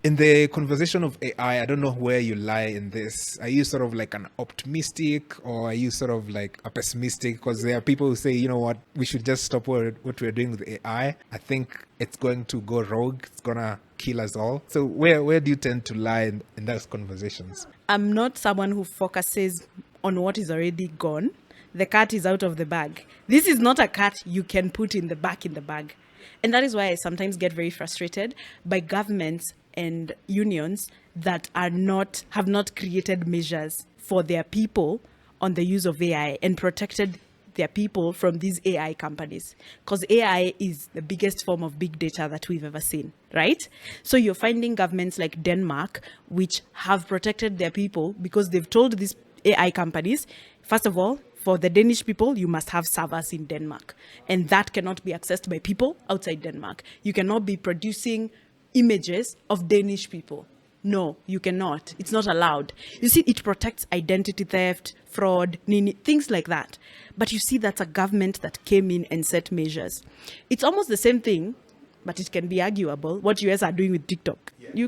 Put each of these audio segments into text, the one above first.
In the conversation of AI, I don't know where you lie in this. Are you sort of like an optimistic or are you sort of like a pessimistic? Because there are people who say, you know what, we should just stop what we're doing with AI. I think it's going to go rogue. It's going to kill us all. So where do you tend to lie in those conversations? I'm not someone who focuses on what is already gone. The cat is out of the bag. This is not a cat you can put in the bag. And that is why I sometimes get very frustrated by governments and unions that have not created measures for their people on the use of AI and protected their people from these AI companies. Because AI is the biggest form of big data that we've ever seen, right? So you're finding governments like Denmark, which have protected their people because they've told these AI companies, first of all, for the Danish people, you must have servers in Denmark. And that cannot be accessed by people outside Denmark. You cannot be producing images of Danish people. No, you cannot. It's not allowed. You see, it protects identity theft, fraud, things like that. But you see, that's a government that came in and set measures. It's almost the same thing, but it can be arguable what US are doing with TikTok. Yeah.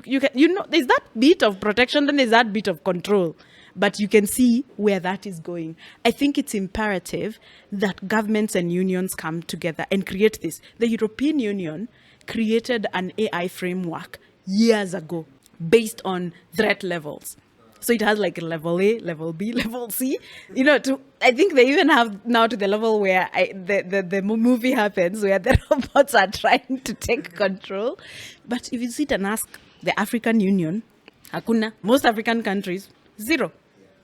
There's that bit of protection, then there's that bit of control. But you can see where that is going. I think it's imperative that governments and unions come together and create this. The European Union created an AI framework years ago based on threat levels. So it has like level A, level B, level C. I think they even have now to the level where the movie happens where the robots are trying to take control. But if you sit and ask the African Union, hakuna. Most African countries, zero.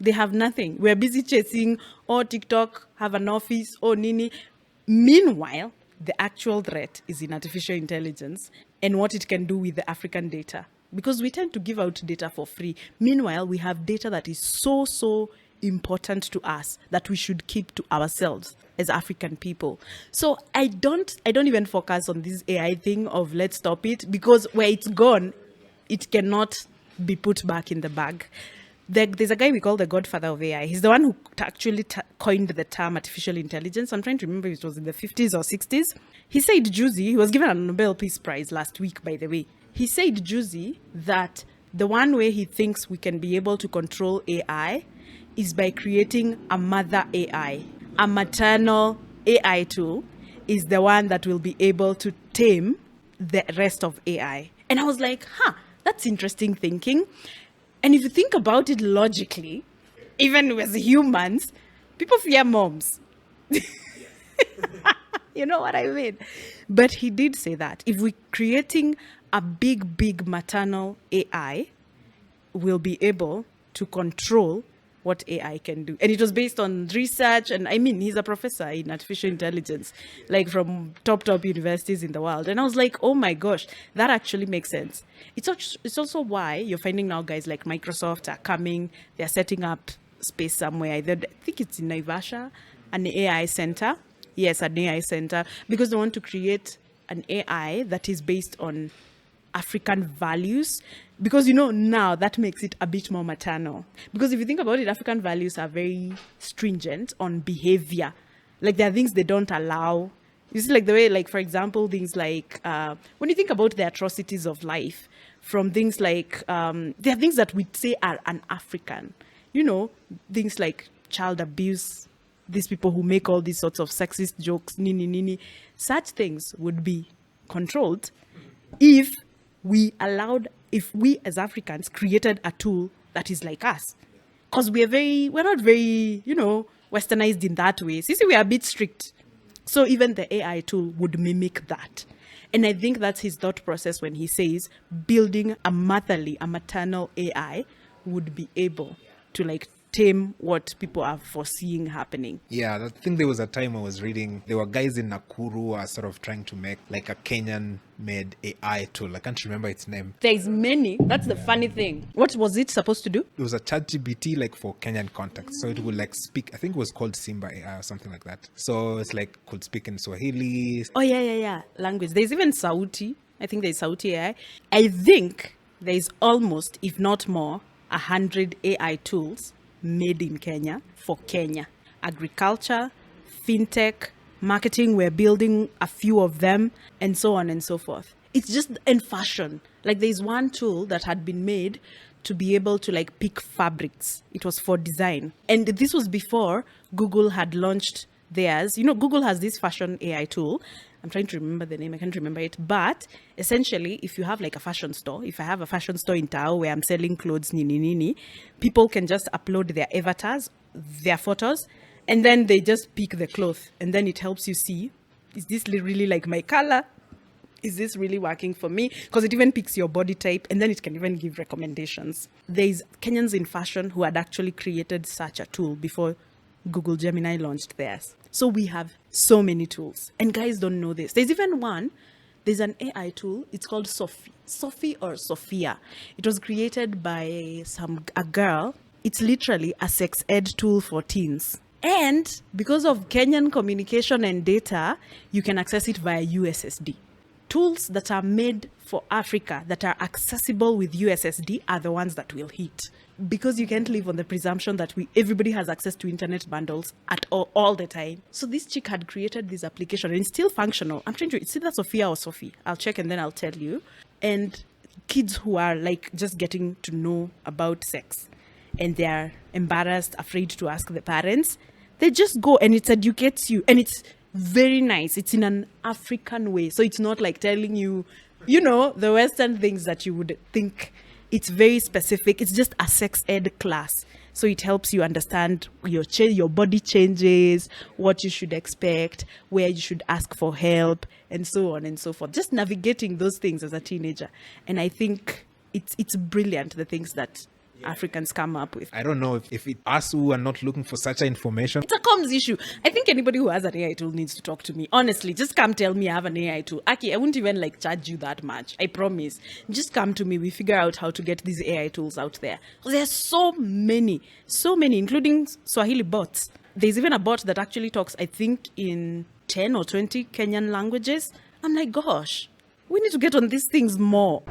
They have nothing. We're busy chasing, TikTok have an office, Nini. Meanwhile, the actual threat is in artificial intelligence and what it can do with the African data. Because we tend to give out data for free. Meanwhile, we have data that is so important to us that we should keep to ourselves as African people. So I don't even focus on this AI thing of let's stop it, because where it's gone, it cannot be put back in the bag. There's a guy we call the godfather of AI. He's the one who actually coined the term artificial intelligence. I'm trying to remember if it was in the 50s or 60s. He said juicy, he was given a Nobel Peace Prize last week, by the way. He said juicy that the one way he thinks we can be able to control AI is by creating a mother AI. A maternal AI tool is the one that will be able to tame the rest of AI. And I was like, that's interesting thinking. And if you think about it logically, even as humans, people fear moms. You know what I mean? But he did say that if we're creating a big maternal AI, we'll be able to control what AI can do. And it was based on research. And I mean, he's a professor in artificial intelligence, like from top universities in the world. And I was like, oh my gosh, that actually makes sense. It's also why you're finding now guys like Microsoft are coming, they're setting up space somewhere. I think it's in Naivasha, an AI center. Yes, an AI center, because they want to create an AI that is based on African values, because now that makes it a bit more maternal. Because if you think about it, African values are very stringent on behavior. Like there are things they don't allow. You see, like the way, like for example, things like when you think about the atrocities of life, from things like there are things that we say are un-African. Things like child abuse. These people who make all these sorts of sexist jokes, nini, such things would be controlled if we as Africans created a tool that is like us. Because we're not very, westernized in that way. See, we are a bit strict. So even the AI tool would mimic that. And I think that's his thought process when he says building a maternal AI would be able to tame what people are foreseeing happening. Yeah, I think there was a time I was reading, there were guys in Nakuru who are sort of trying to make like a Kenyan-made AI tool. I can't remember its name. There's many. That's the funny thing. What was it supposed to do? It was a ChatGPT for Kenyan context. So it would speak, I think it was called Simba AI or something like that. So it's could speak in Swahili. Oh, yeah. Language. There's even Sauti. I think there's Sauti AI. I think there's almost, if not more, 100 AI tools made in Kenya for Kenya. Agriculture, fintech, marketing, we're building a few of them, and so on and so forth. It's just in fashion. Like there's one tool that had been made to be able to like pick fabrics. It was for design. And this was before Google had launched theirs. You know, Google has this fashion AI tool. I'm trying to remember the name. I can't remember it. But essentially, if you have like a fashion store, if I have a fashion store in Tao where I'm selling clothes, people can just upload their avatars, their photos, and then they just pick the cloth. And then it helps you see, is this really like my color? Is this really working for me? Because it even picks your body type, and then it can even give recommendations. There's Kenyans in fashion who had actually created such a tool before Google Gemini launched theirs. So we have so many tools, and guys don't know this. There's even one, there's an AI tool. It's called Sophie or Sophia. It was created by a girl. It's literally a sex ed tool for teens. And because of Kenyan communication and data, you can access it via USSD. Tools that are made for Africa that are accessible with USSD are the ones that will hit. Because you can't live on the presumption that everybody has access to internet bundles at all the time. So this chick had created this application, and it's still functional. I'm trying to, it's either Sophia or Sophie. I'll check and then I'll tell you. And kids who are like just getting to know about sex and they're embarrassed, afraid to ask the parents, they just go and it educates you. And it's very nice. It's in an African way. So it's not like telling you, the Western things that you would think. It's very specific. It's just a sex ed class. So it helps you understand your body changes, what you should expect, where you should ask for help, and so on and so forth. Just navigating those things as a teenager. And I think it's brilliant, the things that Africans come up with. I don't know if it's us who are not looking for such information. It's a comms issue. I think anybody who has an AI tool needs to talk to me. Honestly, just come tell me I have an AI tool. Aki, I won't even charge you that much. I promise. Just come to me. We figure out how to get these AI tools out there. There's so many, including Swahili bots. There's even a bot that actually talks, I think, in 10 or 20 Kenyan languages. I'm like, gosh, we need to get on these things more.